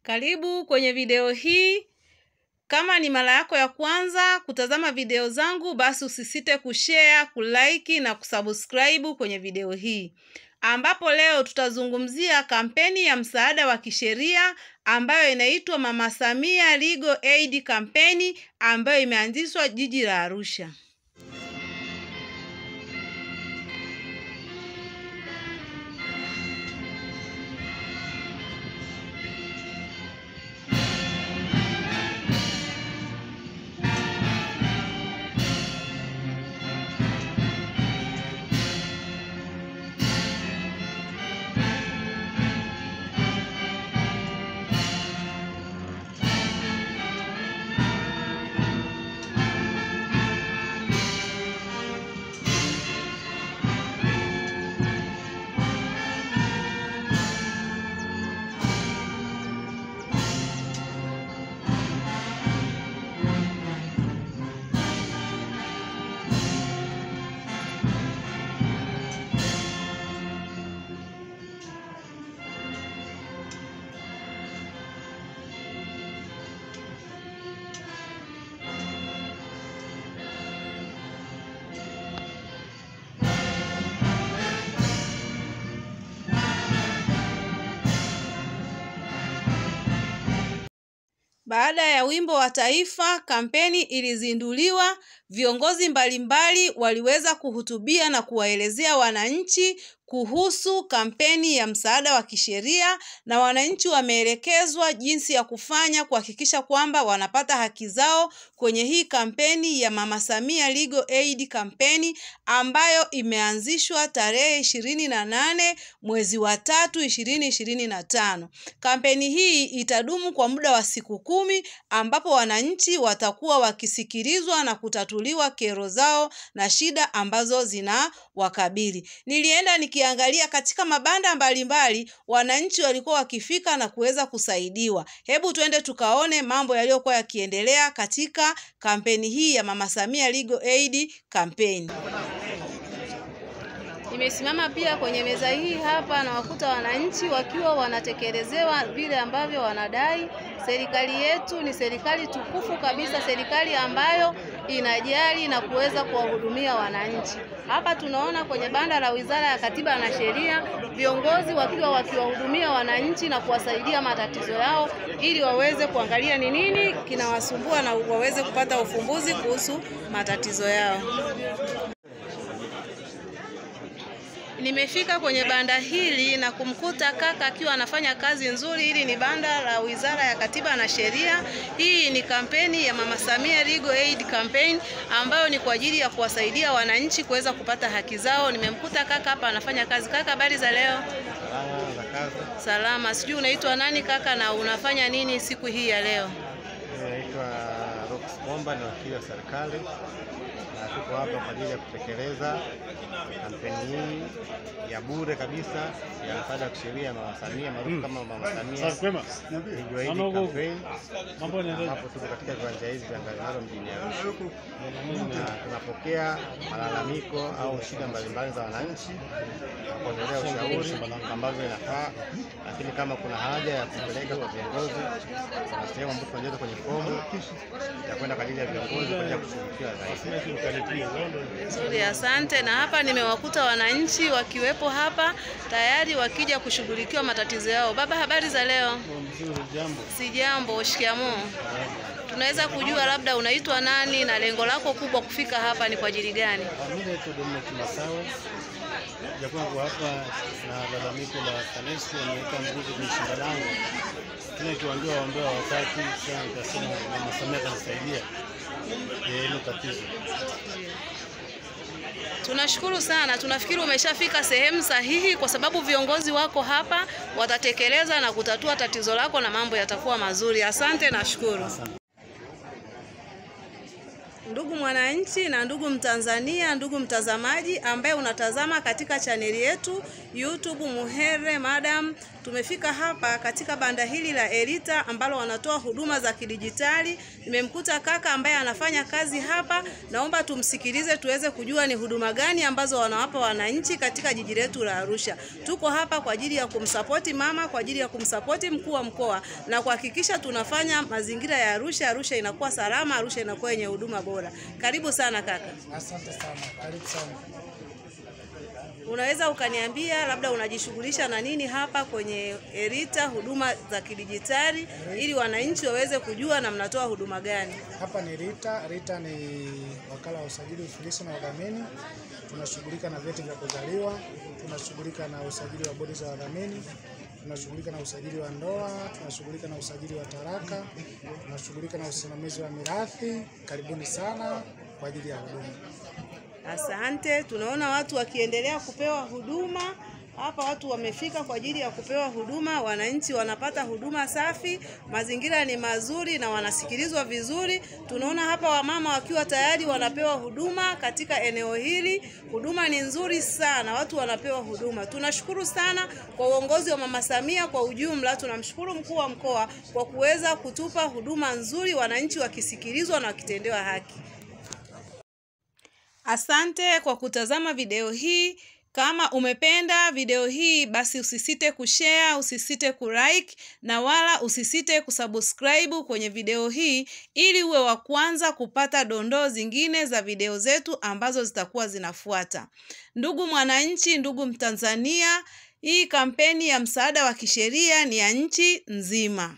Karibu kwenye video hii. Kama ni mara yako ya kwanza kutazama video zangu, basi usisite kushare, kulike na kusubscribe kwenye video hii. Ambapo leo tutazungumzia kampeni ya msaada wa kisheria ambayo inaitwa Mama Samia Legal Aid Campaign ambayo imeanzishwa jiji la Arusha. Baada ya wimbo wa taifa, kampeni ilizinduliwa. Viongozi mbalimbali waliweza kuhutubia na kuwaelezea wananchi kuhusu kampeni ya msaada wa kisheria, na wananchi wameelekezwa jinsi ya kufanya kuhakikisha kwamba wanapata haki zao kwenye hii kampeni ya Mama Samia Legal Aid Campaign ambayo imeanzishwa tarehe 28 mwezi wa 3 2025. Kampeni hii itadumu kwa muda wa siku 10 ambapo wananchi watakuwa wakisikilizwa na kutatuliwa kero zao na shida ambazo zinawakabili. Nilienda nikiangalia katika mabanda mbalimbali, wananchi walikuwa wakifika na kuweza kusaidiwa. Hebu tuende tukaone mambo yaliyokuwa yakiendelea katika kampeni hii ya Mama Samia Legal Aid Campaign. Nimesimama pia kwenye meza hii hapa na wakuta wananchi wakiwa wanatekelezewa vile ambavyo wanadai. Serikali yetu ni serikali tukufu kabisa, serikali ambayo inajali na kuweza kuwahudumia wananchi. Hapa tunaona kwenye banda la Wizara ya Katiba na Sheria, viongozi wakiwa wakiwahudumia wananchi na kuwasaidia matatizo yao ili waweze kuangalia ni nini kinawasumbua na waweze kupata ufumbuzi kuhusu matatizo yao. Nimefika kwenye banda hili na kumkuta kaka akiwa anafanya kazi nzuri. Hili ni banda la Wizara ya Katiba na Sheria. Hii ni kampeni ya Mama Samia Legal Aid Campaign ambayo ni kwa ajili ya kuwasaidia wananchi kuweza kupata haki zao. Nimemkuta kaka hapa anafanya kazi. Kaka, habari za leo? Salama. Sijui unaitwa nani kaka na unafanya nini siku hii ya leo? Naitwa Rox Komba, ni wakili wa serikali. Tuko hapa kwa ajili ya kutekeleza kampeni hii ya bure kabisa ya msaada wa kisheria ya Mama Samia maarufu kama Mama Samia Legal Aid Campaign. Hapo tuko katika viwanja hivi vya Ngarenaro mjini Arusha. Na tunapokea malalamiko au shida mbalimbali za wananchi na kuendelea ushauri ambavyo inafaa, lakini kama kuna haja ya kupeleka kwa viongozi na sehemu ambapo tunajaza kwenye fomu ya kwenda kwa ajili ya viongozi kwa ajili ya kushughulikia zaidi. Nzuri, asante. Na hapa nimewakuta wananchi wakiwepo hapa tayari wakija kushughulikiwa matatizo yao. Baba, habari za leo? Mzuri, jambo. Si jambo, shikamoo. Tunaweza kujua labda unaitwa nani na lengo lako kubwa kufika hapa ni kwa ajili gani? Mimi naitwa Dominic Masawe. Japo hapa na lalamiko la TANESCO wameweka mguzo kwenye shamba langu. Tunakiwaambia waombea wakati sana, nikasema Mama Samia atanisaidia hilo tatizo. Tunashukuru sana. Tunafikiri umeshafika sehemu sahihi kwa sababu viongozi wako hapa watatekeleza na kutatua tatizo lako na mambo yatakuwa mazuri. Asante na shukuru. Ndugu mwananchi na ndugu Mtanzania, ndugu mtazamaji ambaye unatazama katika chaneli yetu YouTube Muhere Madam, tumefika hapa katika banda hili la Elita ambalo wanatoa huduma za kidijitali. Nimemkuta kaka ambaye anafanya kazi hapa, naomba tumsikilize tuweze kujua ni huduma gani ambazo wanawapa wananchi katika jiji letu la Arusha. Tuko hapa kwa ajili ya kumsapoti mama, kwa ajili ya kumsapoti mkuu wa mkoa na kuhakikisha tunafanya mazingira ya Arusha inakuwa salama, Arusha inakuwa yenye huduma bora. Karibu sana kaka. Asante sana. Karibu sana. Unaweza ukaniambia labda unajishughulisha na nini hapa kwenye Elita huduma za kidijitali ili wananchi waweze kujua na mnatoa huduma gani? Hapa ni Elita. Elita ni wakala wa usajili, ufilisi na wadhamini. Tunashughulika na vyeti vya kuzaliwa, tunashughulika na usajili wa bodi za wadhamini, tunashughulika na usajili wa ndoa, tunashughulika na usajili wa taraka, tunashughulika na usimamizi wa mirathi. Karibuni sana kwa ajili ya huduma. Asante. Tunaona watu wakiendelea kupewa huduma. Hapa watu wamefika kwa ajili ya kupewa huduma, wananchi wanapata huduma safi, mazingira ni mazuri na wanasikilizwa vizuri. Tunaona hapa wamama wakiwa tayari wanapewa huduma katika eneo hili. Huduma ni nzuri sana, watu wanapewa huduma. Tunashukuru sana kwa uongozi wa Mama Samia kwa ujumla. Tunamshukuru mkuu wa mkoa kwa kuweza kutupa huduma nzuri, wananchi wakisikilizwa na wakitendewa haki. Asante kwa kutazama video hii. Kama umependa video hii basi usisite kushare, usisite kulike na wala usisite kusubscribe kwenye video hii ili uwe wa kwanza kupata dondoo zingine za video zetu ambazo zitakuwa zinafuata. Ndugu mwananchi, ndugu Mtanzania, hii kampeni ya msaada wa kisheria ni ya nchi nzima.